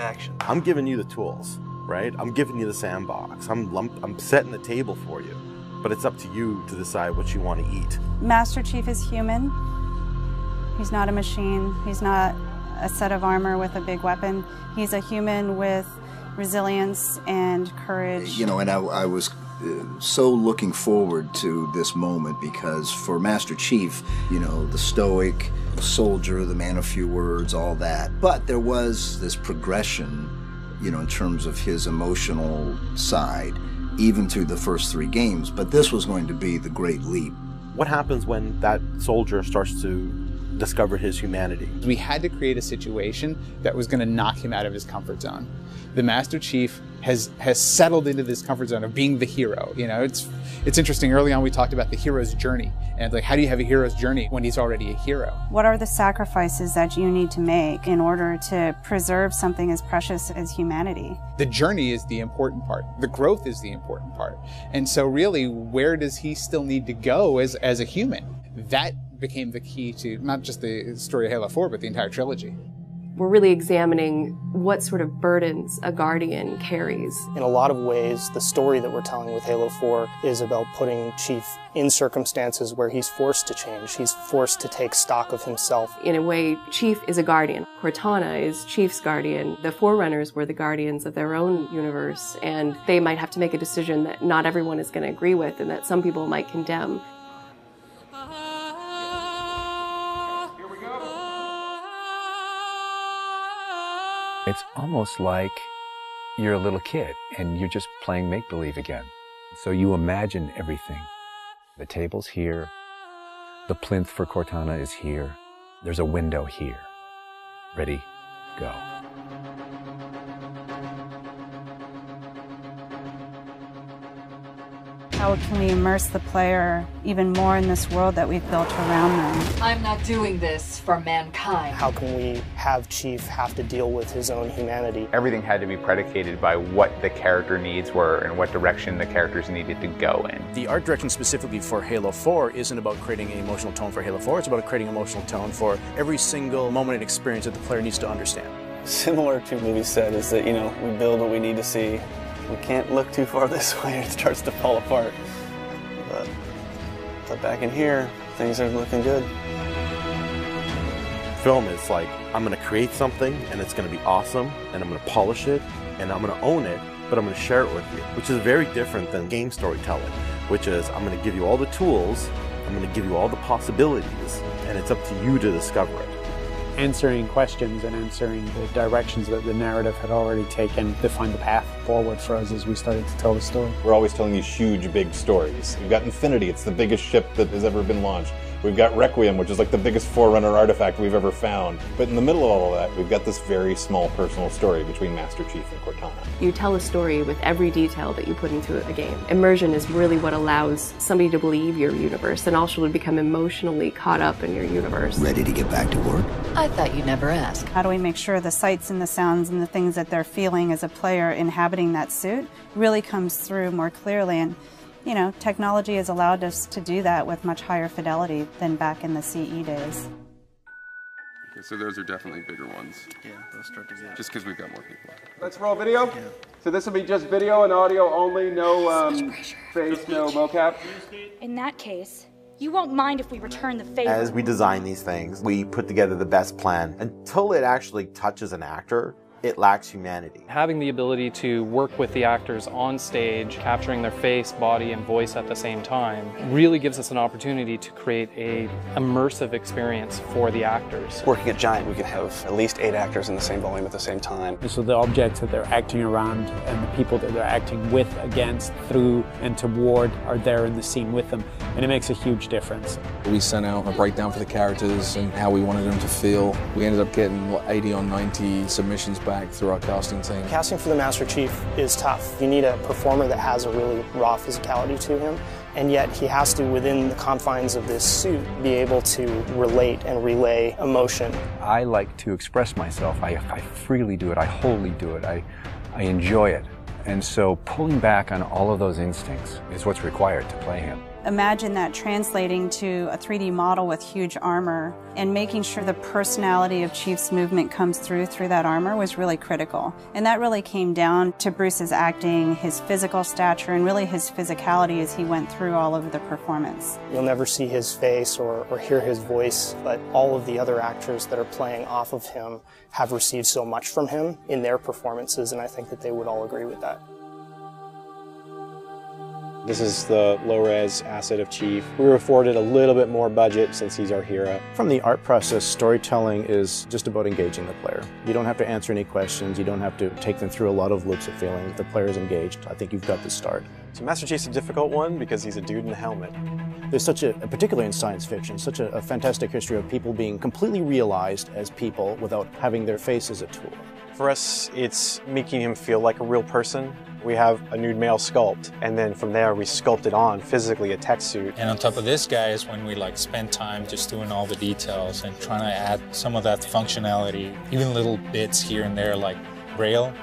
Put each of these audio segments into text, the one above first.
action. I'm giving you the tools, right? I'm giving you the sandbox. I'm setting the table for you. But it's up to you to decide what you want to eat. Master Chief is human. He's not a machine. He's not a set of armor with a big weapon. He's a human with resilience and courage. You know, and I was so looking forward to this moment because for Master Chief, you know, the stoic soldier, the man of few words, all that. But there was this progression, you know, in terms of his emotional side, even through the first 3 games, but this was going to be the great leap. What happens when that soldier starts to discover his humanity? We had to create a situation that was going to knock him out of his comfort zone. The Master Chief has settled into this comfort zone of being the hero. You know, it's interesting. Early on, we talked about the hero's journey, and like, how do you have a hero's journey when he's already a hero? What are the sacrifices that you need to make in order to preserve something as precious as humanity? The journey is the important part. The growth is the important part. And so really, where does he still need to go as a human? That became the key to not just the story of Halo 4, but the entire trilogy. We're really examining what sort of burdens a Guardian carries. In a lot of ways, the story that we're telling with Halo 4 is about putting Chief in circumstances where he's forced to change. He's forced to take stock of himself. In a way, Chief is a Guardian. Cortana is Chief's Guardian. The Forerunners were the Guardians of their own universe, and they might have to make a decision that not everyone is going to agree with and that some people might condemn. It's almost like you're a little kid and you're just playing make-believe again. So you imagine everything. The table's here. The plinth for Cortana is here. There's a window here. Ready, go. How can we immerse the player even more in this world that we've built around them? I'm not doing this for mankind. How can we have Chief have to deal with his own humanity? Everything had to be predicated by what the character needs were and what direction the characters needed to go in. The art direction specifically for Halo 4 isn't about creating an emotional tone for Halo 4, it's about creating an emotional tone for every single moment and experience that the player needs to understand. Similar to what we said is that, you know, we build what we need to see. We can't look too far this way, it starts to fall apart. But back in here, things are looking good. Film is like, I'm going to create something and it's going to be awesome and I'm going to polish it and I'm going to own it, but I'm going to share it with you, which is very different than game storytelling, which is I'm going to give you all the tools, I'm going to give you all the possibilities, and it's up to you to discover it. Answering questions and answering the directions that the narrative had already taken defined the path forward for us as we started to tell the story. We're always telling these huge, big stories. We've got Infinity, it's the biggest ship that has ever been launched. We've got Requiem, which is like the biggest Forerunner artifact we've ever found. But in the middle of all of that, we've got this very small personal story between Master Chief and Cortana. You tell a story with every detail that you put into a game. Immersion is really what allows somebody to believe your universe and also to become emotionally caught up in your universe. Ready to get back to work? I thought you'd never ask. How do we make sure the sights and the sounds and the things that they're feeling as a player inhabiting that suit really comes through more clearly? And you know, technology has allowed us to do that with much higher fidelity than back in the CE days. Okay, so those are definitely bigger ones. Yeah, those start to get. Just because we've got more people. Let's roll video. Yeah. So this will be just video and audio only, no face, no mocap. In that case, you won't mind if we return the favor. As we design these things, we put together the best plan. Until it actually touches an actor, it lacks humanity. Having the ability to work with the actors on stage, capturing their face, body, and voice at the same time, really gives us an opportunity to create an immersive experience for the actors. Working at Giant, we could have at least 8 actors in the same volume at the same time. So the objects that they're acting around and the people that they're acting with, against, through, and toward are there in the scene with them, and it makes a huge difference. We sent out a breakdown for the characters and how we wanted them to feel. We ended up getting 80 or 90 submissions back through our casting team. Casting for the Master Chief is tough. You need a performer that has a really raw physicality to him, and yet he has to, within the confines of this suit, be able to relate and relay emotion. I like to express myself. I freely do it. I wholly do it. I enjoy it. And so pulling back on all of those instincts is what's required to play him. Imagine that translating to a 3D model with huge armor and making sure the personality of Chief's movement comes through that armor was really critical. And that really came down to Bruce's acting, his physical stature, and really his physicality as he went through all of the performance. You'll never see his face or hear his voice, but all of the other actors that are playing off of him have received so much from him in their performances, and I think that they would all agree with that. This is the low-res asset of Chief. We were afforded a little bit more budget since he's our hero. From the art process, storytelling is just about engaging the player. You don't have to answer any questions. You don't have to take them through a lot of loops of feeling. The player's engaged. I think you've got the start. So Master Chief's a difficult one because he's a dude in a helmet. There's such particularly in science fiction, such a fantastic history of people being completely realized as people without having their face as a tool. For us, it's making him feel like a real person. We have a nude male sculpt, and then from there we sculpt it on physically a tech suit. And on top of this, guys, when we spend time just doing all the details and trying to add some of that functionality, even little bits here and there like Braille,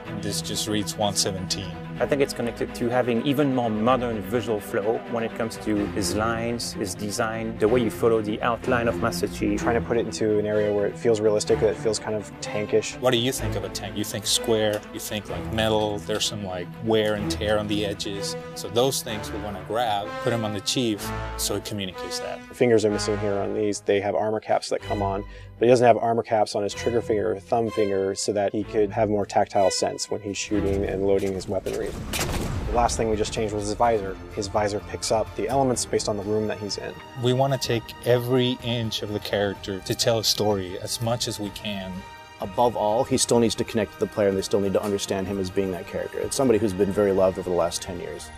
and this just reads 117. I think it's connected to having even more modern visual flow when it comes to his lines, his design, the way you follow the outline of Master Chief. Trying to put it into an area where it feels realistic, that it feels kind of tankish. What do you think of a tank? You think square, you think metal, there's some wear and tear on the edges. So those things we want to grab, put them on the Chief so it communicates that. The fingers are missing here on these. They have armor caps that come on, but he doesn't have armor caps on his trigger finger or thumb finger so that he could have more tactile sense when he's shooting and loading his weaponry. The last thing we just changed was his visor. His visor picks up the elements based on the room that he's in. We want to take every inch of the character to tell a story as much as we can. Above all, he still needs to connect to the player and they still need to understand him as being that character. It's somebody who's been very loved over the last 10 years.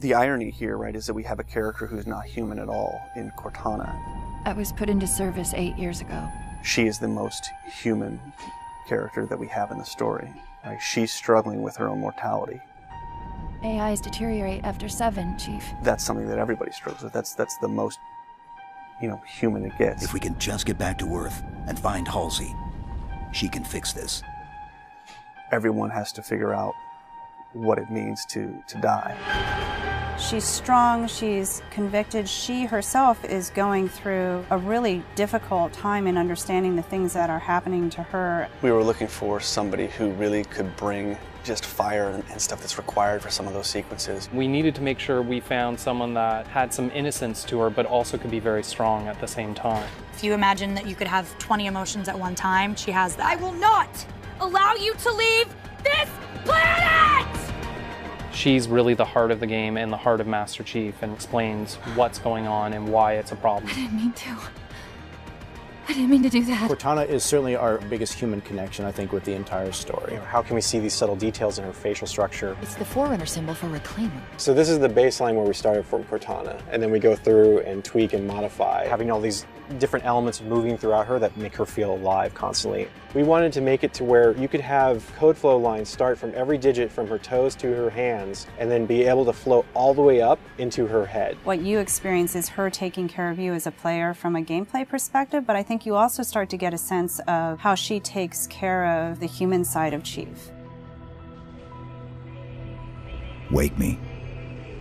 The irony here, right, is that we have a character who's not human at all in Cortana. I was put into service 8 years ago. She is the most human character that we have in the story. Right? She's struggling with her own mortality. AIs deteriorate after 7, Chief. That's something that everybody struggles with. That's the most, human it gets. If we can just get back to Earth and find Halsey, she can fix this. Everyone has to figure out what it means to die. She's strong, she's convicted. She herself is going through a really difficult time in understanding the things that are happening to her. We were looking for somebody who really could bring just fire and stuff that's required for some of those sequences. We needed to make sure we found someone that had some innocence to her, but also could be very strong at the same time. If you imagine that you could have 20 emotions at one time, she has that. I will not allow you to leave this planet! She's really the heart of the game and the heart of Master Chief and explains what's going on and why it's a problem. I didn't mean to. I didn't mean to do that. Cortana is certainly our biggest human connection, I think, with the entire story. How can we see these subtle details in her facial structure? It's the Forerunner symbol for Reclaimer. So this is the baseline where we started from Cortana, and then we go through and tweak and modify, having all these different elements moving throughout her that make her feel alive constantly. We wanted to make it to where you could have code flow lines start from every digit from her toes to her hands, and then be able to flow all the way up into her head. What you experience is her taking care of you as a player from a gameplay perspective, but I think you also start to get a sense of how she takes care of the human side of Chief. Wake me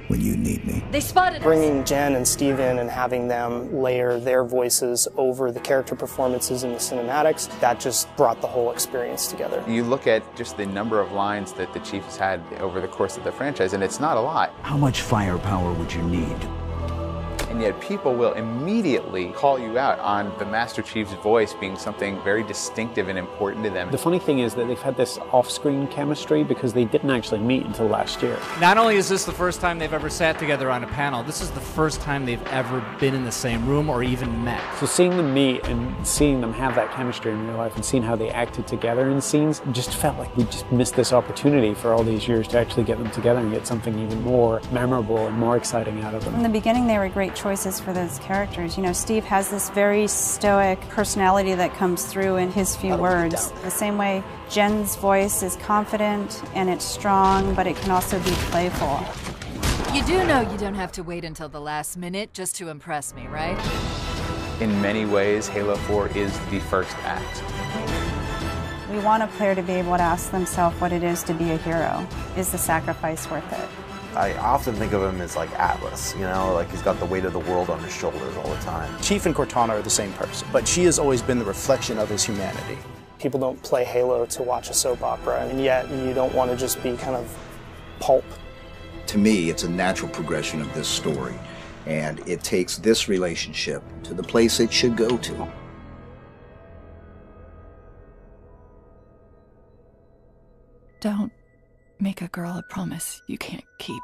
when you need me. They spotted us. Bringing Jen and Steve in and having them layer their voices over the character performances in the cinematics, that just brought the whole experience together. You look at just the number of lines that the Chief has had over the course of the franchise, and it's not a lot. How much firepower would you need? And yet people will immediately call you out on the Master Chief's voice being something very distinctive and important to them. The funny thing is that they've had this off-screen chemistry because they didn't actually meet until last year. Not only is this the first time they've ever sat together on a panel, this is the first time they've ever been in the same room or even met. So seeing them meet and seeing them have that chemistry in real life and seeing how they acted together in scenes just felt like we just missed this opportunity for all these years to actually get them together and get something even more memorable and more exciting out of them. In the beginning, they were great choices for those characters. Steve has this very stoic personality that comes through in his few words. The same way Jen's voice is confident and it's strong, but it can also be playful. You do know you don't have to wait until the last minute just to impress me, right? In many ways, Halo 4 is the first act. We want a player to be able to ask themselves what it is to be a hero. Is the sacrifice worth it? I often think of him as like Atlas, you know, like he's got the weight of the world on his shoulders all the time. Chief and Cortana are the same person, but she has always been the reflection of his humanity. People don't play Halo to watch a soap opera, and yet you don't want to just be kind of pulp. To me, it's a natural progression of this story, and it takes this relationship to the place it should go to. Don't make a girl a promise you can't keep.